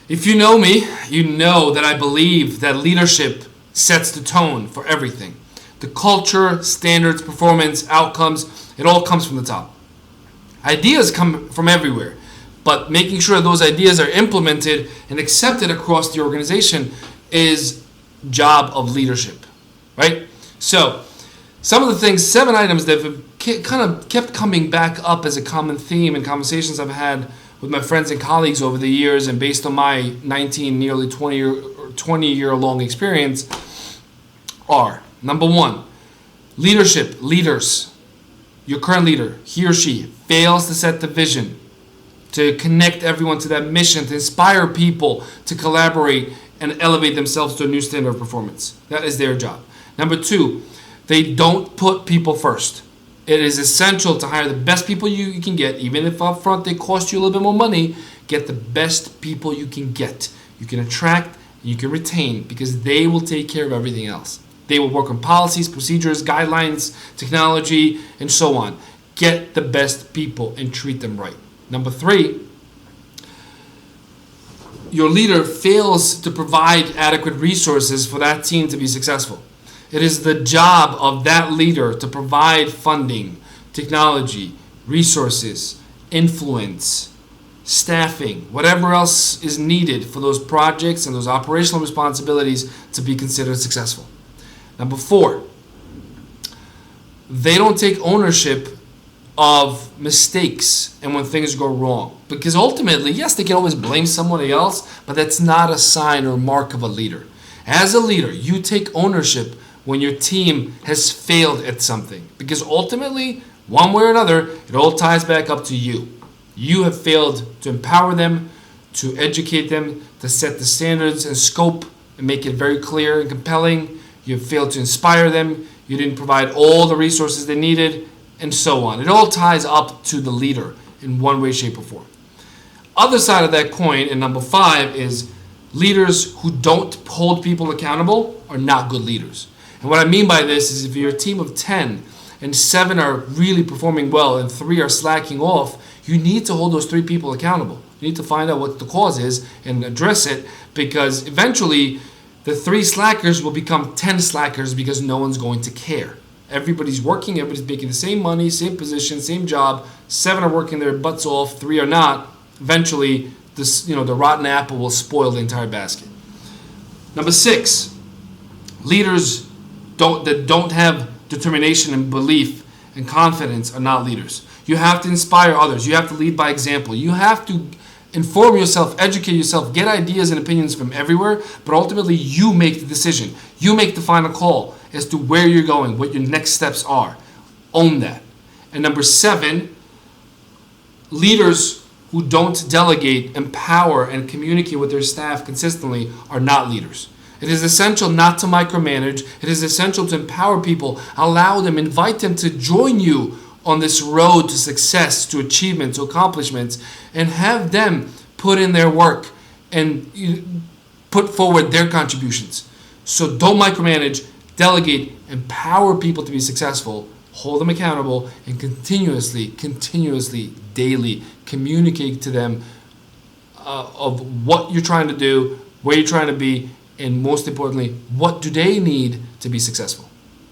If you know me, you know that I believe that leadership sets the tone for everything. The culture, standards, performance, outcomes, it all comes from the top. Ideas come from everywhere, but making sure those ideas are implemented and accepted across the organization is job of leadership, right? So, some of the things, 7 items that have kind of kept coming back up as a common theme in conversations I've had with my friends and colleagues over the years, and based on my 19, nearly 20-year long experience, are: number 1, leaders. Your current leader, he or she, fails to set the vision, to connect everyone to that mission, to inspire people to collaborate and elevate themselves to a new standard of performance. That is their job. Number 2, they don't put people first. It is essential to hire the best people you can get, even if up front they cost you a little bit more money. Get the best people you can get. You can attract and you can retain, because they will take care of everything else. They will work on policies, procedures, guidelines, technology, and so on. Get the best people and treat them right. Number 3, your leader fails to provide adequate resources for that team to be successful. It is the job of that leader to provide funding, technology, resources, influence, staffing, whatever else is needed for those projects and those operational responsibilities to be considered successful. Number 4, they don't take ownership of mistakes and when things go wrong. Because ultimately, yes, they can always blame somebody else, but that's not a sign or mark of a leader. As a leader, you take ownership when your team has failed at something. Because ultimately, one way or another, it all ties back up to you. You have failed to empower them, to educate them, to set the standards and scope and make it very clear and compelling. You have failed to inspire them. You didn't provide all the resources they needed, and so on. It all ties up to the leader in one way, shape, or form. Other side of that coin, and number 5, is leaders who don't hold people accountable are not good leaders. And what I mean by this is if you're a team of 10 and 7 are really performing well and 3 are slacking off, you need to hold those 3 people accountable. You need to find out what the cause is and address it, because eventually the 3 slackers will become 10 slackers because no one's going to care. Everybody's working, everybody's making the same money, same position, same job. 7 are working their butts off, 3 are not. Eventually, the rotten apple will spoil the entire basket. Number 6, leaders that don't have determination and belief and confidence are not leaders. You have to inspire others. You have to lead by example. You have to inform yourself, educate yourself, get ideas and opinions from everywhere, but ultimately you make the decision. You make the final call as to where you're going, what your next steps are. Own that. And number 7, leaders who don't delegate, empower, and communicate with their staff consistently are not leaders. It is essential not to micromanage. It is essential to empower people, allow them, invite them to join you on this road to success, to achievement, to accomplishments, and have them put in their work and put forward their contributions. So don't micromanage, delegate, empower people to be successful, hold them accountable, and continuously, daily communicate to them of what you're trying to do, where you're trying to be, and most importantly, what do they need to be successful.